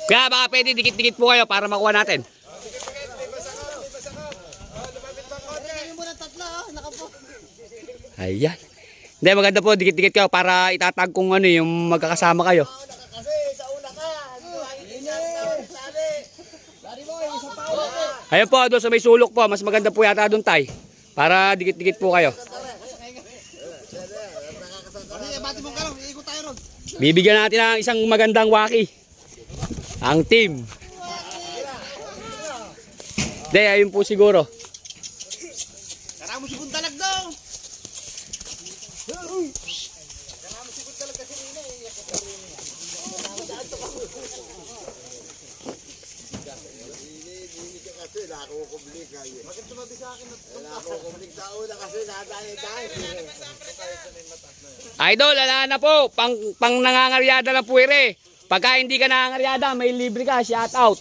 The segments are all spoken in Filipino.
Kaya baka pwede dikit-dikit po kayo para makuha natin. Ayan. Hindi, maganda po, dikit-dikit kayo para itatag kung ano yung magkakasama kayo. Ayan po, doon sa may sulok po, mas maganda po yata doon tay. Para dikit-dikit po kayo. Bibigyan natin ng isang magandang waki. Ang team. Hindi, ayun po siguro. Idol, ala na po. Pang nangangaryada lang po ere. Pagka hindi ka nangangaryada, may libre ka. Shout out.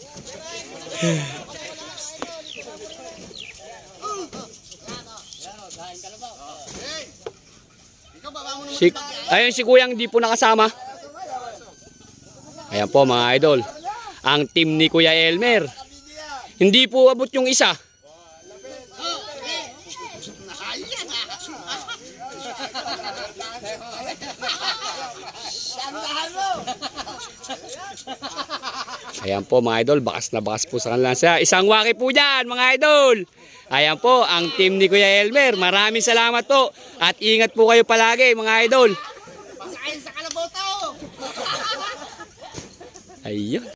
Ayun si Kuyang hindi po nakasama. Ayan po mga idol. Ang team ni Kuya Elmer. Hindi po abot yung isa. Ayan po mga idol, bakas na bakas po sa kanila siya. Isang waki po dyan mga idol. Ayan po, ang team ni Kuya Elmer. Maraming salamat po. At ingat po kayo palagi mga idol. Pakain sa kalabaw tao. Ayun.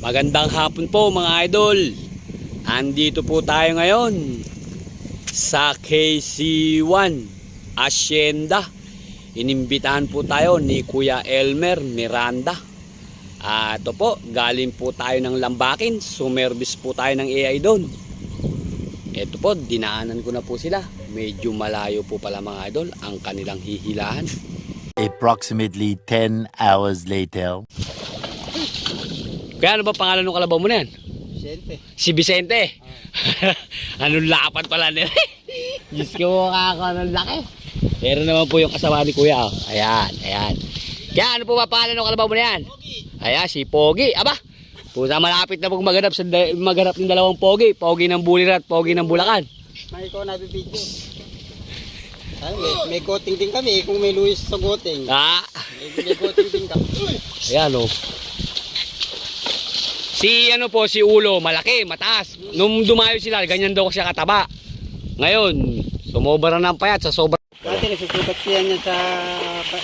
Magandang hapon po mga idol. Andito po tayo ngayon sa KC1 Hacienda. Inimbitahan po tayo ni Kuya Elmer Miranda. Ito po, galing po tayo ng Lambakin. Sumervice po tayo ng AI doon. Ito po, dinaanan ko na po sila. Medyo malayo po pala mga idol ang kanilang hihilahan. Approximately 10 hours later. Kaya ano ba pangalan ng kalabaw mo na yan? Vicente. Si Vicente. Anong lapat pala nila. Diyos ko ako, anong laki. Pero naman po yung kasama ni Kuya. Ayan, ayan. Kaya ano po ba pangalan ng kalabaw mo na yan? Ayan, si Pogi. Aba, pusa malapit na pong maghanap ng dalawang Pogi. Pogi ng Bulirat, Pogi ng Bulacan. May ikaw nabibidyo. May coating din kami kung may Luis sa coating. May coating din kami. Ayan o. Si ano po, si Ulo, malaki, mataas. Nung dumayo sila, ganyan daw siya kataba. Ngayon, sumobra na ng payat sa sobra. Dati nasusukat siya niya sa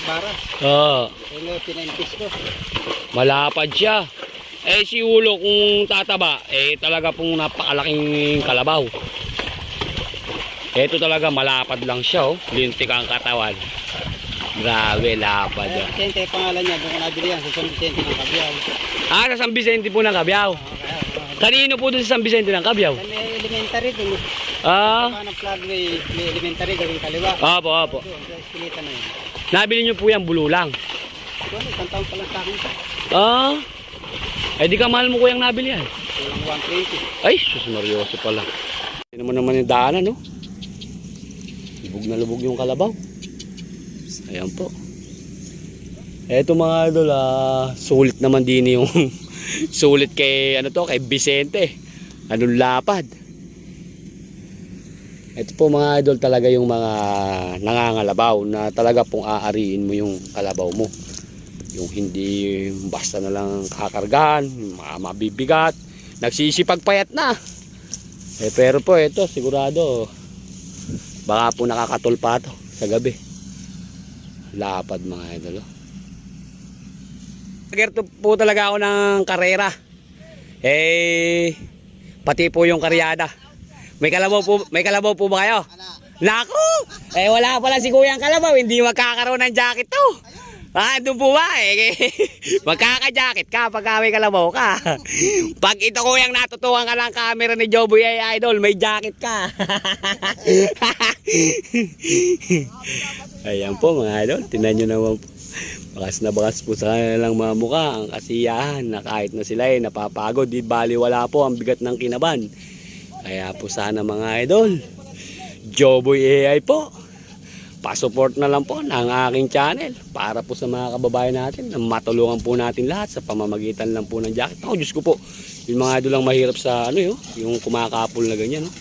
bara. Oo. Kaya pinampis ko. Malapad siya. Eh si Ulo kung tataba, talaga pong napakalaking kalabaw. Ito talaga malapad lang siya, oh. Lintik ang katawan. Grabe, lapad yan. Vicente pangalan niya, doon ko nabili yan sa San Vicente ng Cabiao. Sa San Vicente po ng Cabiao. Kanino po doon sa San Vicente ng Cabiao? May elementary doon. Ng flagway, may elementary gawing kaliwa. Opo, opo. Doon, sa eskinita na yun. Nabili niyo po yan, bululang. Doon, isang taon pa lang sa akin. Di ka mahal mo kuyang nabili yan. 120. Ay, sus Marioso pala. Hindi naman yung daanan, no? Lubog na lubog yung kalabaw. Ayan po. Eto mga idol, sulit naman din yung sulit kay kay Vicente. Anong lapad. Ito po mga idol talaga yung mga nangangalabaw na talaga pong aariin mo yung kalabaw mo. Yung hindi basta na lang kakargahan, mabibigat, nagsisipagpayat na. Pero po ito sigurado baka po nakakatulpa to sa gabi. Lapad mga idol. Gerto po talaga ako ng karera. Pati po yung karyada. May kalabaw po ba kayo? Naku! Wala pala si Kuyang Kalabaw, hindi magkakaroon ng jacket to. Doon po ba magkaka-jacket ka pag may kalabaw ka. Pag ito Kuyang natutuwan ka ng camera ni Joboy ay idol, may jacket ka. Ayan po mga idol, tingnan nyo naman po. Bakas na bakas po sa kanilang mga mukha ang kasiyahan na kahit na sila napapagod, di bali wala po ang bigat ng kinaban. Kaya po sana mga idol, Joboy AI po, pa-support na lang po ng aking channel para po sa mga kababayan natin na matulungan po natin lahat sa pamamagitan lang po ng jacket. Ako, Diyos ko po, yung mga idol lang mahirap sa ano yung kumakapol na ganyan, no?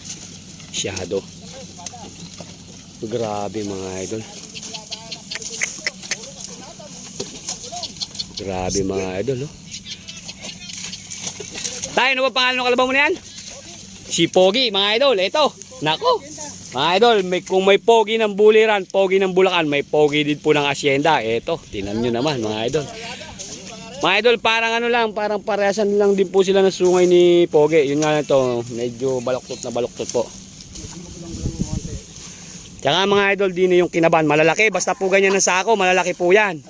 Shadow. Grabe mga idol. Grabe mga idol, no? Tayo, ano ba pangalan ng kalabaw mo na yan? Si Pogi, mga idol. Ito, nako. Mga idol, kung may Pogi ng Buliran, Pogi ng Bulacan, may Pogi din po ng Hacienda. Ito, tinan nyo naman mga idol. Mga idol, parang ano lang, parang parehasan lang din po sila ng sungay ni Pogi. Yun nga ito, medyo baluktot na baluktot po. Tsaka mga idol, din yung kinaban, malalaki. Basta po ganyan ng sako, malalaki po yan.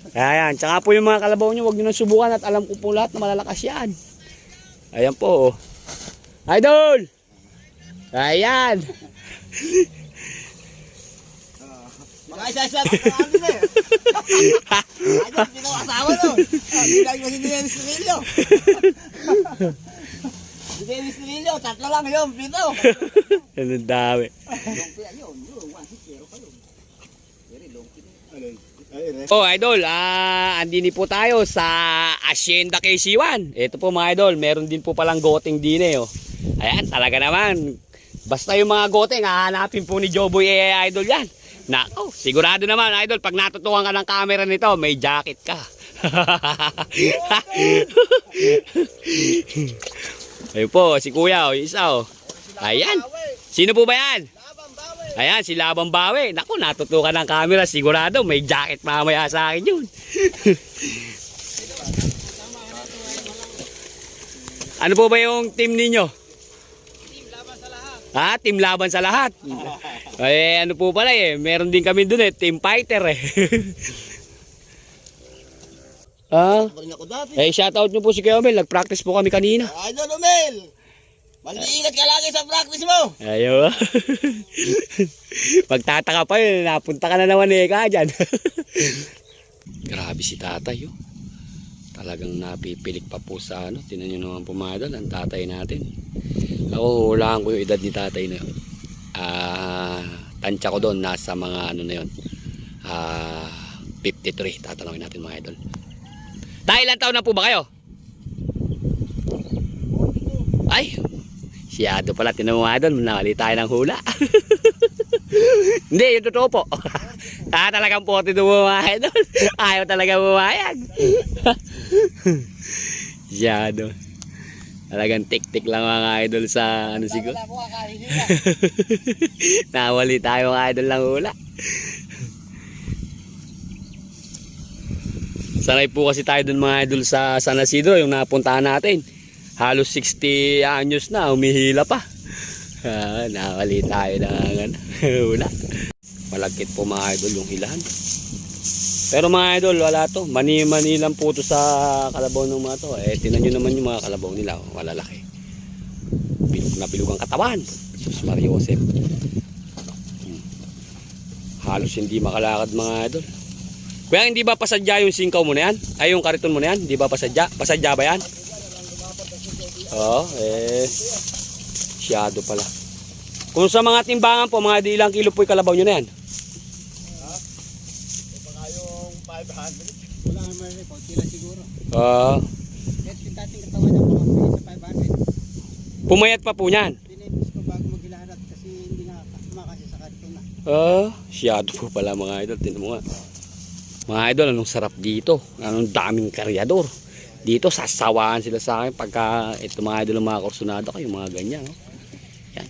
Kaya yan, tsaka po yung mga kalabaw nyo, huwag nyo nang subukan at alam ko po lahat na malalakas yan. Ayan po, oh. Idol! Ayan! Isa-isa pa namin eh. Idol, pinawasawa no. Hindi lang yung si Dennis Rillo. Si Dennis Rillo, tatlo lang yun, pito. Ano dami. Oh, idol, andini po tayo sa Hacienda KC1. Ito po mga idol, meron din po palang goting din eh. Oh. Ayan, talaga naman. Basta yung mga goting, hahanapin po ni Joboy Idol yan. Nako, sigurado naman idol, pag natutukan ka ng camera nito, may jacket ka. Ayun po, si kuya, oh, isa oh. Ayan, sino po ba yan? Ayan, si Labang Bawi. Naku, natutukan ng camera. Sigurado, may jacket mamaya sa akin yun. Ano po ba yung team ninyo? Team laban sa lahat. Ha? Team laban sa lahat? Eh, ano po pala eh. Meron din kami dun eh. Team fighter eh. Shoutout nyo po si Kuya Omel. Nag-practice po kami kanina. Idol Omel! Mag-iingat ka lagi sa practice mo. Ayaw. Pagtataka pa yun, napunta ka na naman eh ka dyan. Grabe si tatay oh. Talagang napipilik pa po sa ano. Tinan nyo naman pumadal ang tatay natin. Ako hulaan ko yung edad ni tatay na yun. Tansya ko doon nasa mga ano na yun. 53. Tatanungin natin mga idol. Tay, ilang taon na po ba kayo? Ay, siyado pala, tinamuha doon, nawali tayo ng hula. Hindi, yung totoo po. Talagang 42 bumahay doon. Ayaw talaga bumayag. Siyado. Talagang tik-tik lang mga idol sa ano siguro. Nawali tayo mga idol ng hula. Sanay po kasi tayo doon mga idol sa San Isidro, yung napuntahan natin. Halos 60 anyos na, humihila pa. Nakali tayo ng hula. Malagkit po mga idol yung hilahan. Pero mga idol, wala to. Mani-mani lang po to sa kalabaw ng mga to. Eh, tinan nyo naman yung mga kalabaw nila. Malalaki. Bilog na bilog ang katawan. Sus Maria Josep. Halos hindi makalakad mga idol. Kuya, hindi ba pasadya yung singkaw mo na yan? Ay, yung kariton mo na yan? Hindi ba pasadya? Pasadya ba yan? Oo, siyado pala. Kung sa mga timbangan po, mga di ilang kilo po yung kalabaw nyo na yan? Baka yung 500. Wala naman rin po, sila siguro. Net yung dating katawan niya, mga sa 500. Pumayat pa po niyan? Dinibis ko bago maghilarat kasi hindi nga makasi sa karton na. Siyado po pala mga idol. Tinan mo nga. Mga idol, anong sarap dito. Anong daming karyador. Dito sasawaan sila sa akin pagka ito mga idol ng mga kursunado ko, yung mga ganyan. No? Yan.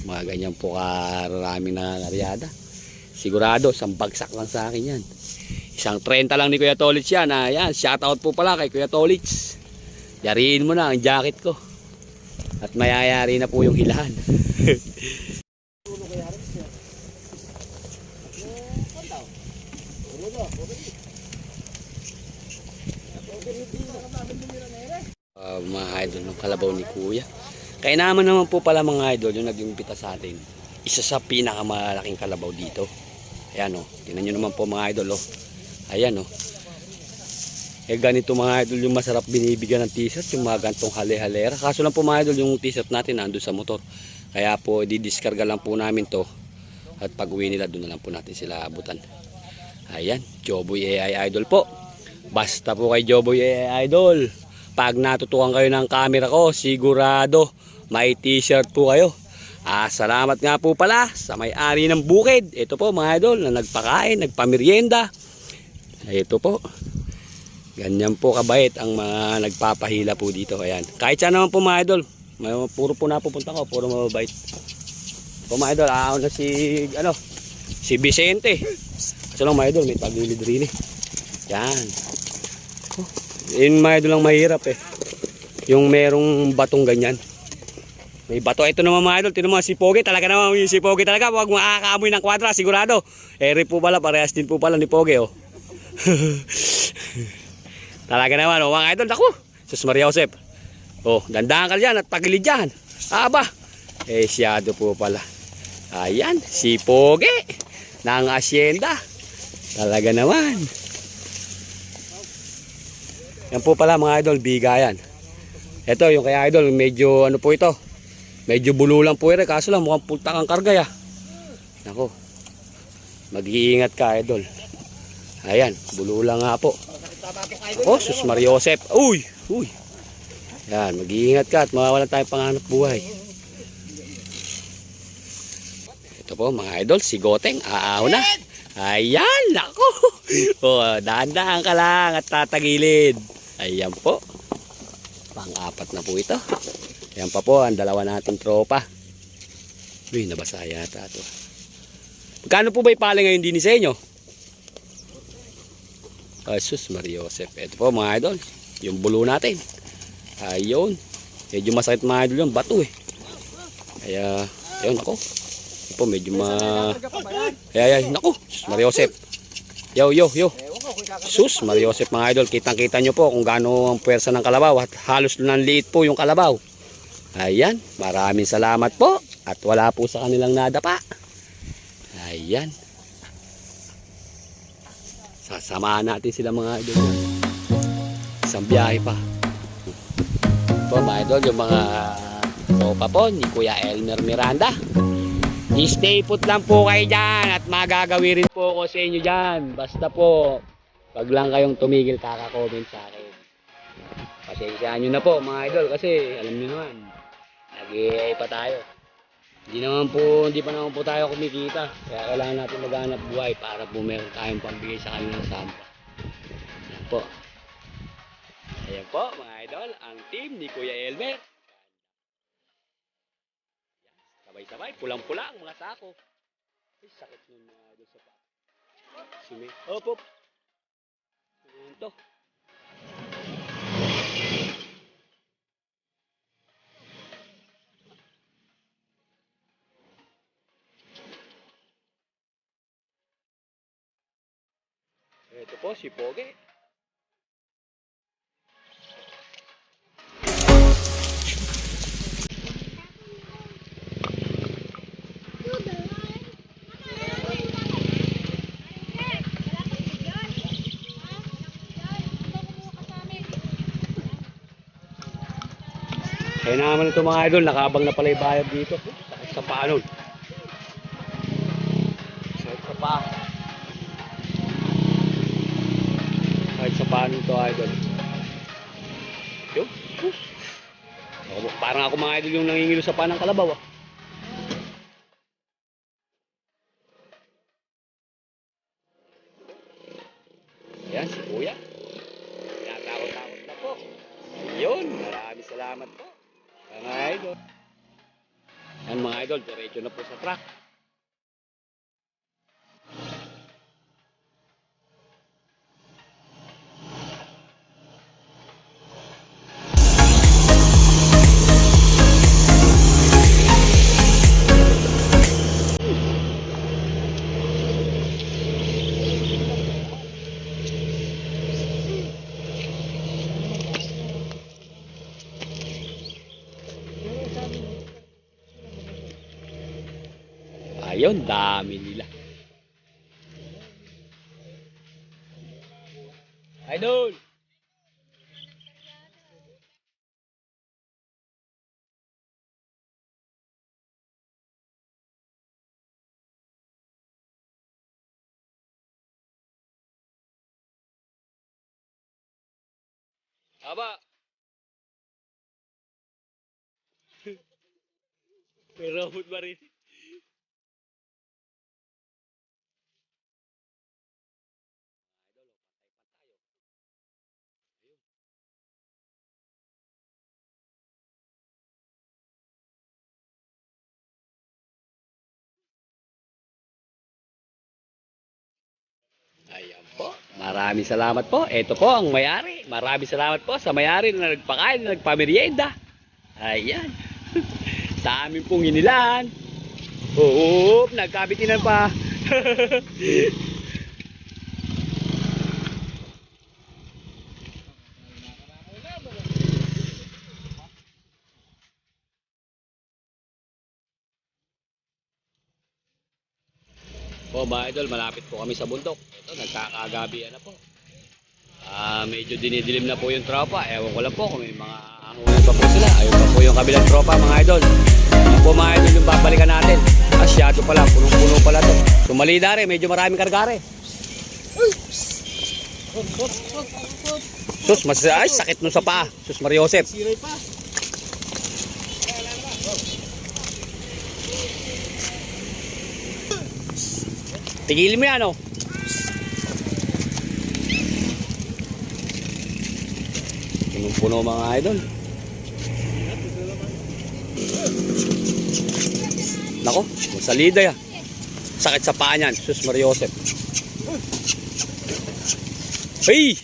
Mga ganyan po karaming nangaryada. Sigurado, isang bagsak lang sa akin yan. Isang 30 lang ni Kuya Tolits yan. Yan, shoutout po pala kay Kuya Tolits. Yariin mo na ang jacket ko. At mayayari na po yung hilahan. Mga idol ng kalabaw ni Kuya. Kaya naman po pala mga idol yung nag-imbita sa atin. Isa sa pinakamalaking kalabaw dito. Ayan o. Tingnan nyo naman po mga idol o. Ayan o. Ganito mga idol yung masarap binibigyan ng t-shirt, yung mga gantong hale-halera. Kaso lang po mga idol, yung t-shirt natin nandun sa motor. Kaya po, didiskarga lang po namin to. At pag uwi nila, doon na lang po natin sila abutan. Ayan, Joboy AI Idol po. Basta po kay Joboy AI Idol, pag natutukan kayo ng camera ko, sigurado may t-shirt po kayo. Salamat nga po pala sa may-ari ng bukid. Ito po mga idol na nagpakain, nagpamerienda. Ito po. Ganyan po kabait ang mga nagpapahila po dito. Ayan. Kahit saan naman po mga idol, puro po napupunta ko, puro mababait. Po mga idol, na si Vicente. Kasi lang mga idol, may tagilid rin eh. Yan. Yun mga idol lang mahirap eh. Yung merong batong ganyan. May bato. Ito naman mga idol, tinan mo si Pogi. Talaga naman yung si Pogi talaga. Huwag makakaamoy ng kwadra, sigurado. Eri po pala, parehas din po pala ni Pogi oh. Talaga naman oh mga idol. Naku, Sus Maria Josep. Oh, dandahan ka dyan at tagilid dyan. Aba, siyado po pala. Ayan, si Pogi ng asyenda. Talaga naman. Yan po pala mga idol, bigayan. Ito yung kaya idol, medyo ano po ito. Medyo bulo lang po ito, kaso lang mukhang punta kang karga ya. Nako. Mag-iingat ka idol. Ayan, bulo lang nga po. Oh, Sus Maria Josep. Uy, uy. Yan, mag-iingat ka at mawawalan tayong panganap buhay. Ito po mga idol, si Goteng, aaw na. Ayan, nako. Oh, dahan-dahan ka lang at tatagilid. Ayan po. Pang-apat na po ito. Ayan pa po, ang dalawa nating tropa. Uy, nabasa yata ito. Magkano po ba ipala ngayon din sa inyo? Sus Maria Josep. Ito po mga idol, yung bulo natin. Ayun. Medyo masakit mga idol yung bato eh. Kaya, ayun ako. Ito po medyo Ayan, naku. Sus Maria Josep. Yo. Sus Maria Josep mga idol. Kitang-kita nyo po kung gaano ang puwersa ng kalabaw. At halos ng liit po yung kalabaw. Ayan. Maraming salamat po. At wala po sa kanilang nadapa. Ayan. Sasamahan natin sila mga idol. Isang biyahe pa. Po mga idol, yung mga tropa po ni Kuya Elmer Miranda. I-stay put lang po kayo dyan at magagawi rin po ako sa inyo dyan. Basta po, pag lang kayong tumigil kaka-comment sa akin. Pasensyaan nyo na po mga idol kasi alam nyo naman, nag-iay pa tayo. Hindi pa naman po tayo kumikita. Kaya kailangan natin maghanap buhay para po meron tayong pambigay sa kanilang sampa. Ayan po. Ayan po mga idol, ang team ni Kuya Elmer. Sabay-sabay, pulang-pula ang mga sako. Ay, sakit ng mga idol sa pa. Sumi. Hop. Ito. Ito po si Pogi. Kaya naman ito mga idol, nakabang na pala yung bayad dito. Sakit sa paa nun. Sakit sa paa. Sakit sa paa nun ito idol. Yun. Parang ako mga idol yung nangingilo sa paa ng kalabaw ah. Ayan si Kuya. Tinatakot-takot na po. Ayun, maraming salamat po. Mga idol. Yan mga idol, diretso na po sa truck. Ayun, dami nila. Idol! Aba. May robot ba rin? Ayan po. Maraming salamat po. Ito po ang may-ari. Maraming salamat po sa may-ari na nagpakain, na nagpamerienda. Ayan. Sa amin pong hinilaan. Oo, nagkabitinan pa. Po mga idol, malapit po kami sa bundok. Ito, nagkakagabihan na po. Medyo dinidilim na po yung tropa. Ewan ko lang po kung may mga hangunan pa po sila. Ayun pa po yung kabilang tropa mga idol. Yan po mga idol yung babalikan natin. Asyado pala, punong-puno pala to. Sumalida rin, medyo maraming kargare. Sus, ay sakit nun sa paa. Sus Mariosep. Siray pa. Tigilin mo yan, oh. Punong-puno mga idol. Nako, salida ya. Sakit sa paa niyan, Sus Mariosep. Hey!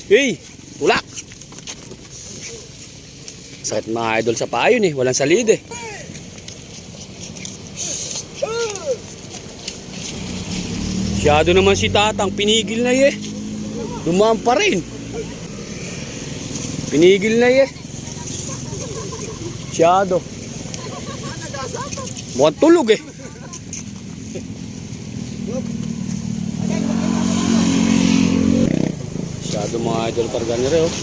Hey! Tulak! Sakit mga idol sa paa yun eh, walang salida eh. Masyado naman si Tatang, pinigil na eh. Dumaan pa rin. Pinigil na eh. Masyado. Mukhang tulog eh. Masyado mga idol karga nila oh.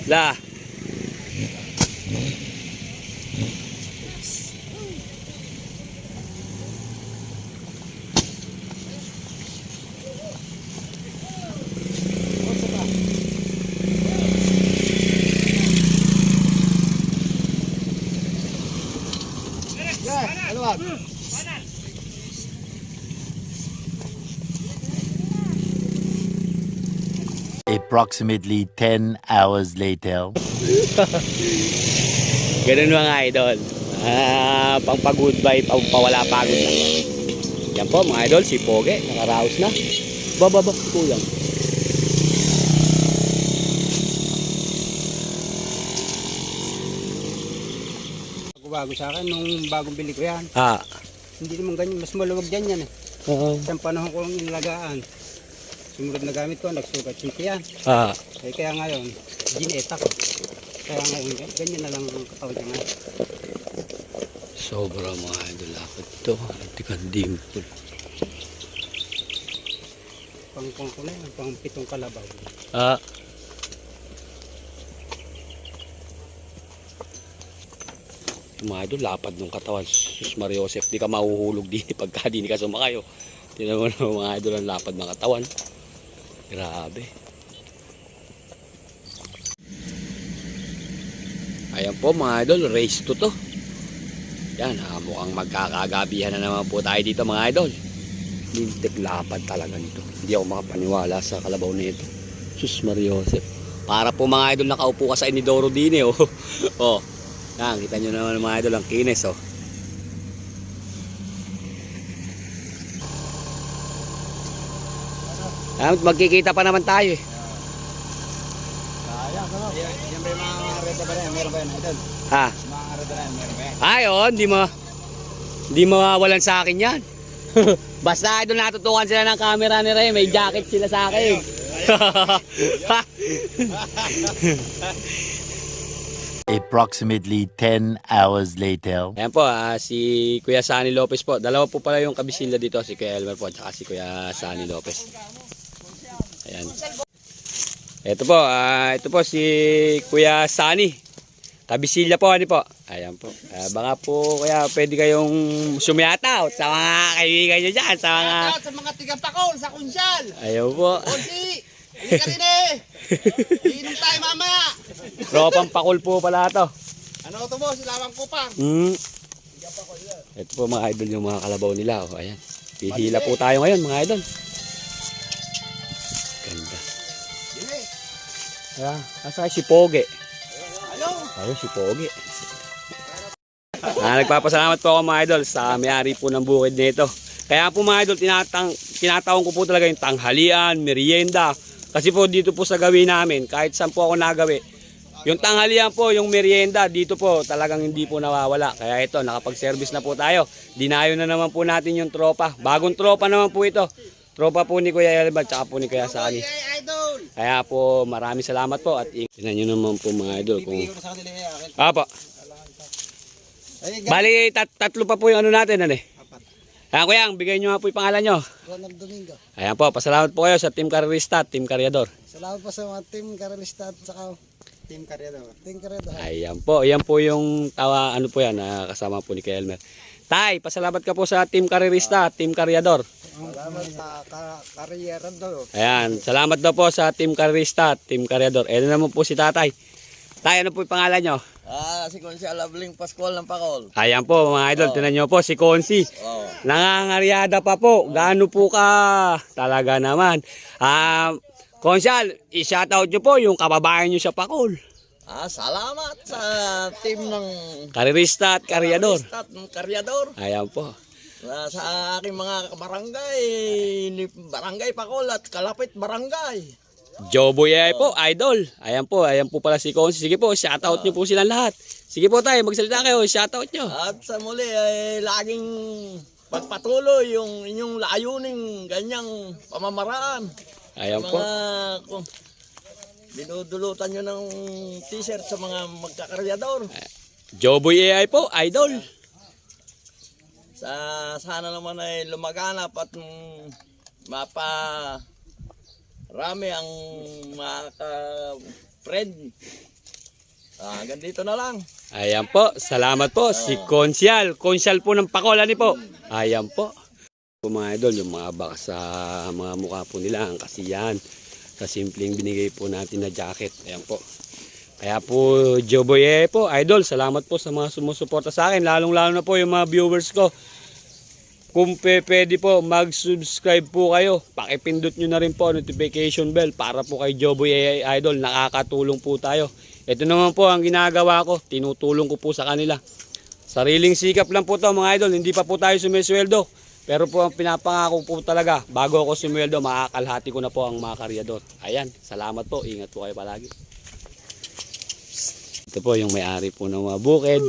La. Approximately 10 hours later. Ganun mga idol. Pang pag-goodbye, pawala pagod na. Yan po mga idol, si Poge, nakaraos na. Baba, kulang. Bago sa akin, nung bagong bili ko yan. Hindi naman ganyan, mas maluwag dyan yan eh. Isang panahon ko lang inalagaan. Sumunod na gamit ko, nagsugat yung tiyan. Kaya ngayon, gineta ko. Kaya ngayon, ganyan na lang ang katawan niya ngayon. Sobra mga idol. Dapat ito, antikan dimple. Pang ko na yan, pang 7 kalabaw. Mga idol, lapad ng katawan. Sus Mariosep, di ka mahuhulog din pagka di ka sumakayo. Tinan mo na mga idol ang lapad ng katawan. Grabe. Ayan po mga idol, race to to. Yan, mukhang magkakagabihan na naman po tayo dito mga idol. Lintik lapad talaga nito. Hindi ako makapaniwala sa kalabaw nito. Sus Mariosep. Para po mga idol nakaupo ka sa inidoro din eh. Oh. Oh. Yan, kita nyo naman mga idol ang kines oh. Magkikita pa naman tayo eh. Yan ba yung mga reda ba rin? Meron ba yun? Idol? Ha? Mga reda rin, meron ba yan? Ay, oh, hindi mawawalan sa akin yan. Basta idol natutukan sila ng camera ni Ray, may jacket sila sa akin. Approximately 10 hours later. Ayan po, si Kuya Sunny Lopez po. Dalawa po pala yung kabisilya dito, si Kuya Elmer po at saka si Kuya Sunny Lopez. Ayan. Ito po si Kuya Sunny. Kabisilya po, ano po? Ayan po. Baka po kaya pwede kayong sumiyataw sa mga kaibigan nyo dyan. Sa mga tiga-pakol, sa kunsyal. Ayaw po. Konsi, hindi ka rin eh. Iinom tayo mamaya. Tropang pakul po pala ito. Ano ito mo, silawang kupang. Ito po mga idol yung mga kalabaw nila. Oh, ayan. Pihila po tayo ngayon mga idol. Ganda. Ayan. Asa si Poge? Ayun si Poge. Nagpapasalamat po ako mga idol sa may-ari po ng bukid nito. Kaya po mga idol, tinatawag ko po talaga yung tanghalian, merienda. Kasi po dito po sa gawin namin, kahit saan po ako nagawi, yung tanghalian po, yung merienda, dito po talagang hindi po nawawala. Kaya ito, nakapag-service na po tayo. Dinayo na naman po natin yung tropa. Bagong tropa naman po ito. Tropa po ni Kuya Elba, tsaka po ni Kuya Sunny. Kaya po, maraming salamat po. At tingnan nyo naman po mga idol. Kung... Apa. Bali, tatlo pa po yung ano natin. Ano eh. Ayan Kuya, bigay nyo nga po yung pangalan nyo. Ronald Domingo. Ayan po, pasalamat po kayo sa Team Karerista at Team Karyador. Salamat po sa mga Team Karalista at saka Team Karyador. Team Karyador. Ayan po yung tawa, ano po yan, kasama po ni Kuya Elmer. Tay, pasalamat ka po sa Team Karerista at Team Karyador. Salamat sa Karyador. Ayan, salamat daw po sa Team Karerista at Team Karyador. Ayan naman po si Tatay. Tay, ano po yung pangalan nyo? Si Konsi Alabling Pascual ng Pakol. Ayan po mga idol, tinan nyo po si Konsi. Nangangaryada pa po. Gaano po ka? Talaga naman. Konsyal, i-shoutout nyo po yung kababayan nyo sa Pakol. Salamat sa team ng Karerista at Karyador. Karalista at ng Karyador. Ayan po. Sa aking mga barangay, Barangay Pakol at Kalapit Barangay. Joboy po, idol. Ayan po pala si Konsi. Sige po, shoutout nyo po silang lahat. Sige po tayo, magsalita kayo, shoutout nyo. At sa muli ay laging pagpatuloy yung inyong layuning ganyang pamamaraan. Ayan po. Kung dinudulutan nyo ng t-shirt sa mga magkakaryador. Joboy AI po, idol. Sana naman ay lumaganap at rami ang mga friend. Hanggang dito na lang. Ayan po, salamat po. Si Konsyal. Konsyal po ng Pakol, ano po? Ayan po. Mga idol, yung mga baka sa mga mukha po nila, ang kasiyahan. Sa simpleng binigay po natin na jacket. Ayan po. Kaya po, Joboy po, idol, salamat po sa mga sumusuporta sa akin. Lalong-lalo na po yung mga viewers ko. Kung pwede po, mag-subscribe po kayo. Pakipindot nyo na rin po notification bell para po kay Joboy AI Idol. Nakakatulong po tayo. Ito naman po ang ginagawa ko. Tinutulong ko po sa kanila. Sariling sikap lang po to mga idol. Hindi pa po tayo sumisweldo. Pero po ang pinapangako po talaga, bago ako sumweldo, makakalhati ko na po ang mga karyador. Ayan, salamat po. Ingat po kayo palagi. Ito po yung may-ari po ng mga bukid.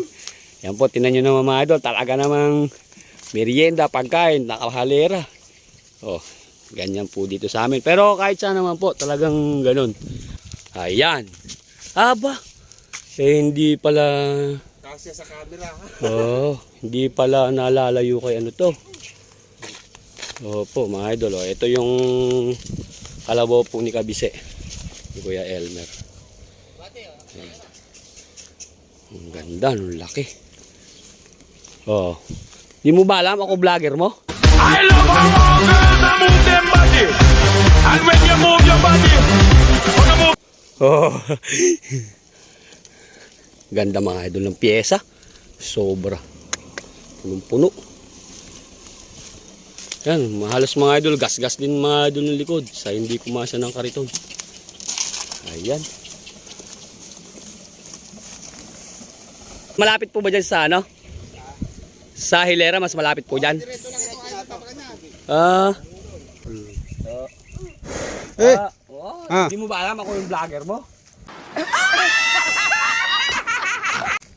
Yan po, tinan nyo naman mga idol. Talaga namang merienda, pagkain, nakahalera. Oh, ganyan po dito sa amin. Pero kahit saan naman po, talagang ganun. Ayan. Aba, hindi pala... Kasi sa camera. Oh, hindi pala nalalayo kay ano to. Opo, mga idol. Ito yung kalabaw po ni Kabise. Ni Kuya Elmer. Ang ganda, ang laki. Oh. Di mo ba alam ako vlogger mo? I love how all girls that move them body. And when you move your body, wanna move. Oh. Ganda mga idol ng pyesa. Sobra. Punong-puno. Yan, halos mga idol, gas-gas din mga idol ng likod sa hindi pumasya ng kariton. Ayan. Malapit po ba dyan sa ano? Sa hilera, mas malapit po dyan? Hindi mo ba alam ako yung vlogger mo?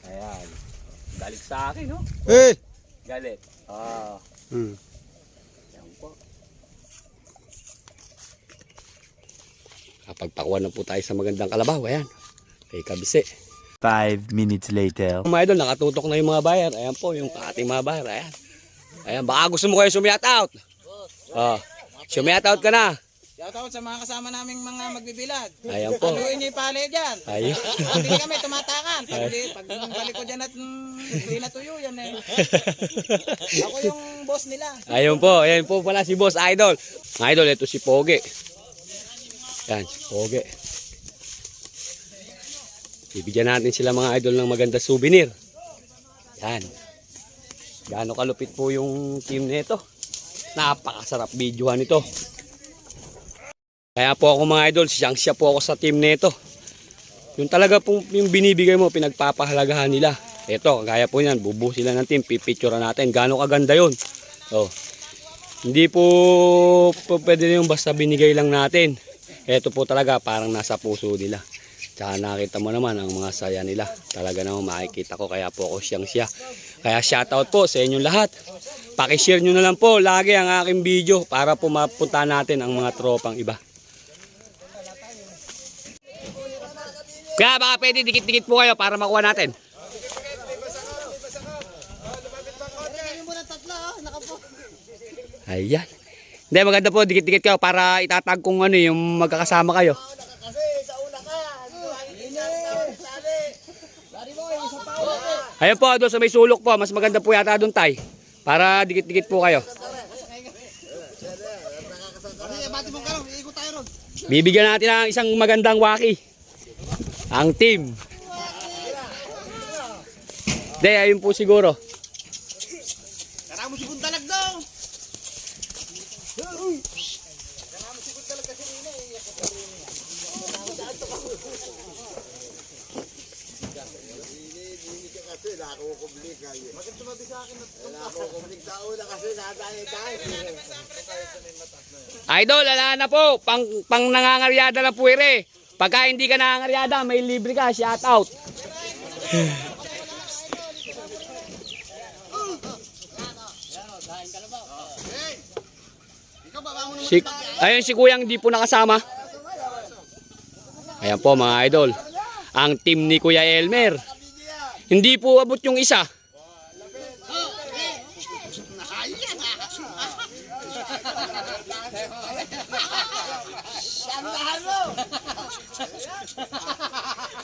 Ayan. Galit sa akin, no? Galit. Ayan po. Kapag pakuha na po tayo sa magandang kalabaw, ayan. Kay Kabise. 5 minutes later. Mga idol, nakatutok na yung mga buyer. Ayan po, yung ating mga buyer. Ayan. Ayan, baka gusto mo kayo sumiat out. Oh, sumiat out ka na. Shoutout sa mga kasama naming mga magbibilad. Ayan po. Paluin niyo yung pali dyan. Ayun. Hindi kami tumatakan. Pag balik ko dyan at hindi natuyo yan eh. Ako yung boss nila. Ayun po, ayan po pala si Boss Idol. Mga idol, ito si Pogi. Yan, si Pogi. Bibigyan natin sila mga idol ng maganda souvenir. Yan. Gaano kalupit po yung team nito. Napakasarap videohan ito. Kaya po ako mga idol, siya po ako sa team nito. Yung talaga pong yung binibigay mo, pinagpapahalagahan nila. Ito, kagaya po yan, bubuo sila ng team, pipicturean natin. Gaano kaganda yun. Oh. Hindi po pwede yung basta binigay lang natin. Ito po talaga parang nasa puso nila. Tsaka nakita mo naman ang mga saya nila. Talaga naman makikita ko, kaya po ako siya. Kaya shoutout po sa inyong lahat. Pakishare nyo na lang po lagi ang aking video para po mapunta natin ang mga tropang iba. Kaya baka pwede dikit-dikit po kayo para makuha natin. Ayan. Hindi, maganda po dikit-dikit kayo para itatag kung ano yung magkakasama kayo. Ayan po, doon sa may sulok po. Mas maganda po yata doon tay. Para dikit-dikit po kayo. Bibigyan natin ng isang magandang waki. Ang team. Hindi, ayun po siguro. Karamo si Buntalag daw. Idol, ala na po. Pang nangangaryada lang po ere. Pagka hindi ka nangangaryada, may libre ka. Shout out. Ayun si Kuyang hindi po nakasama. Ayan po mga idol. Ang team ni Kuya Elmer. Hindi po abot yung isa.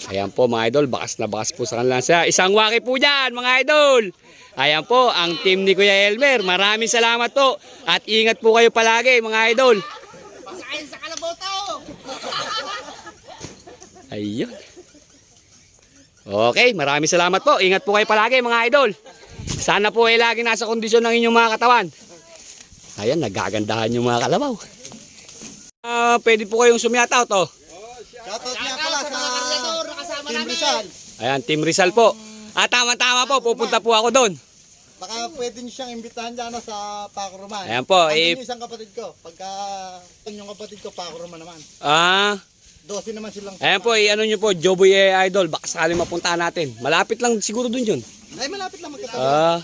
Ayan po mga idol, bakas na bakas po sa kanila siya. Isang waki po dyan mga idol. Ayan po ang team ni Kuya Elmer. Maraming salamat po. At ingat po kayo palagi mga idol. Pasahin sa kalabaw tao. Ayun. Okay, maraming salamat po. Ingat po kayo palagi mga idol. Sana po ay lagi nasa kondisyon ng inyong mga katawan. Ayan, nagagandahan yung mga kalabaw. Pwede po kayong sumiataw to. Shoutout niya pala sa Team Rizal. Ayan, Team Rizal po. Tama-tama po, pupunta po ako doon. Baka pwede niyo siyang imbitahan dyan sa Paco Roman. Ayan po. Andun yung isang kapatid ko. Pagka yung kapatid ko, Paco Roman naman. 12 naman silang. Ayan po, ano nyo po, Joboy Idol. Baka sakaling mapunta natin. Malapit lang siguro doon yun. Ay, malapit lang magkatabi.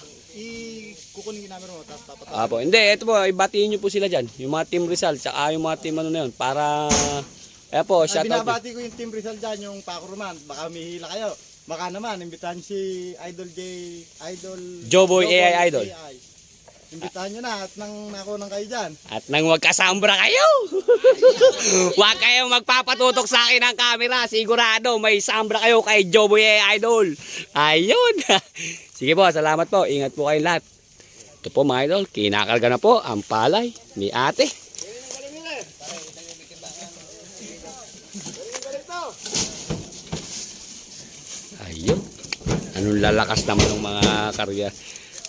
Kukunin yung number mo, tapos papatawa. Po. Hindi, ito po, ibatiin nyo po sila dyan. Yung mga Team Rizal, tsaka yung mga team ano na yun. Para, ayan po, shout out. Binabati ko yung Team Rizal dyan, yung Paco Roman. Baka mihila kayo. Baka naman, imbitahan si Joboy AI Idol. Imbitahan nyo na at nang nakunan kayo dyan. At nang magkasambra kayo. Huwag kayong magpapatutok sa akin ng camera. Sigurado may sambra kayo kay Joboy Idol. Ayun. Sige po, salamat po. Ingat po kayong lahat. Ito po mga idol, kinakarga na po ang palay ni ate. Ayun. Anong lalakas naman ng mga karga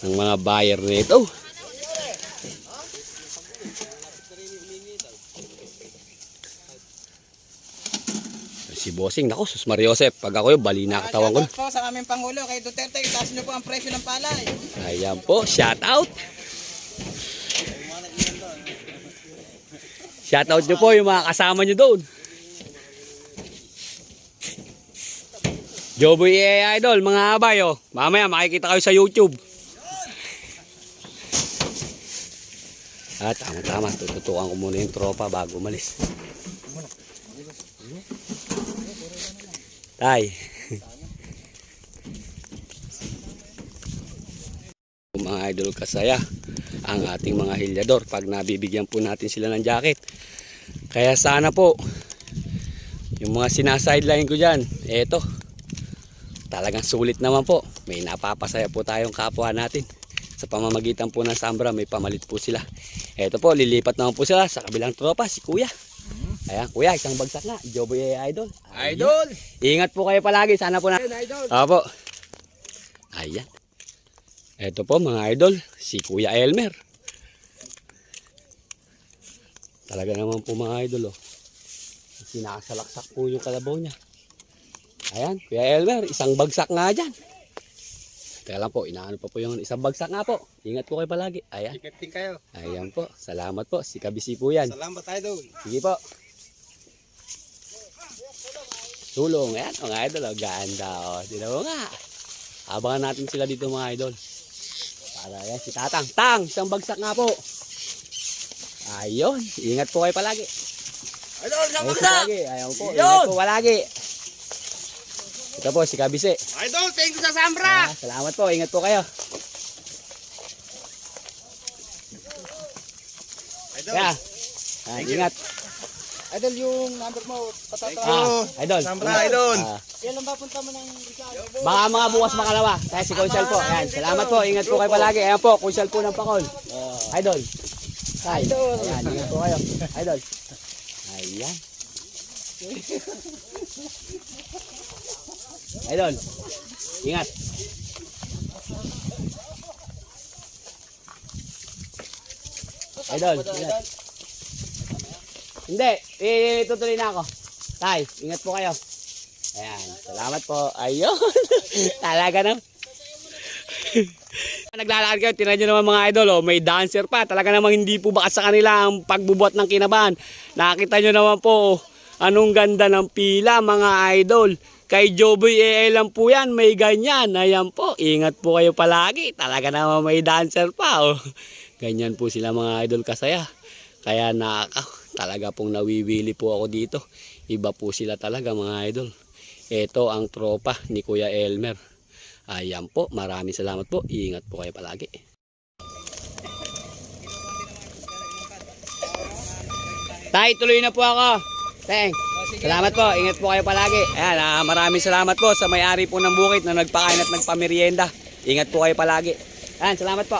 ng mga buyer nito. Si Bossing, nako, sus Mariosep, pag ako yung bali na katawan ko na. Po sa aming Pangulo, kay Duterte, itaas niyo po ang presyo ng palay. Ayan po, shout out. Shout out nyo po yung mga kasama nyo doon. Joboy AI Idol, mga abay oh. Mamaya makikita kayo sa YouTube. Tama-tama, tututukan ko muna yung tropa bago umalis. Tay, idol kasaya ang ating mga hilyador pag nabibigyan po natin sila ng jacket. Kaya sana po yung mga sinasideline ko dyan, eto, talagang sulit naman po. May napapasaya po tayong kapwa natin. Sa pamamagitan po ng Sambra, may pamalit po sila. Eto po, lilipat naman po sila sa kabilang tropa, si Kuya. Ayan, Kuya, isang bagsak na. Joboy Idol. Idol! Ingat po kayo palagi. Sana po na... Idol! Opo. Ayan. Eto po mga idol, si Kuya Elmer. Talaga naman po mga idol, oh. Sinasalaksak po yung kalabaw niya. Ayan, Kuya Elmer, isang bagsak nga dyan. Teka lang po, inaano pa po yung isang bagsak nga po. Ingat po kayo palagi. Ayan. Ingat din kayo. Ayan po, salamat po. Si Kabisi po yan. Salamat idol. Sige po. Tulong, ayan mga idol, oh. Ganda, oh. Sino mo nga. Abangan natin sila dito mga idol. Para yan, si Tatang. Tang, isang bagsak nga po. Ayun, ingat po kayo palagi. Idol, sa Ayun po magda! palagi. Ayun po, ingat po palagi. Ito po, si Kabise. Idol, thank you sa Sambra! Salamat po, ingat po kayo. Idol. Kaya, ingat. Idol, yung number mo, patatawa. Idol. Sambra, idol. Kailan ba punta mo ng Rizal? Baka mga bukas makalawa. Kaya si Kunsal po. Ayan, salamat po, ingat po kayo palagi. Ayan po, Kunsal po ng Pakol. Idol. Idol. Ayan, ingat po kayo. Idol. Ayan. Idol. Ingat. Idol, ingat. Hindi, itutuloy na ako. Tay, ingat po kayo. Ayan, salamat po. Ayun. Talaga na. Naglalakad kayo, tinan nyo naman mga idol, oh, may dancer pa. Talaga namang hindi po baka sa kanila ang pagbubuhat ng kinabahan. Nakita nyo naman po, oh, anong ganda ng pila mga idol. Kay Joboy lang po yan, may ganyan. Ayan po, ingat po kayo palagi. Talaga naman may dancer pa. Oh. Ganyan po sila mga idol kasaya. Kaya talaga pong nawiwili po ako dito. Iba po sila talaga mga idol. Ito ang tropa ni Kuya Elmer. Ayan po, maraming salamat po. Ingat po kayo palagi. Tay, tuloy na po ako. Thanks. Salamat po, ingat po kayo palagi. Ayan, maraming salamat po sa may-ari po ng bukid na nagpakain at nagpamerienda. Ingat po kayo palagi. Ayan, salamat po.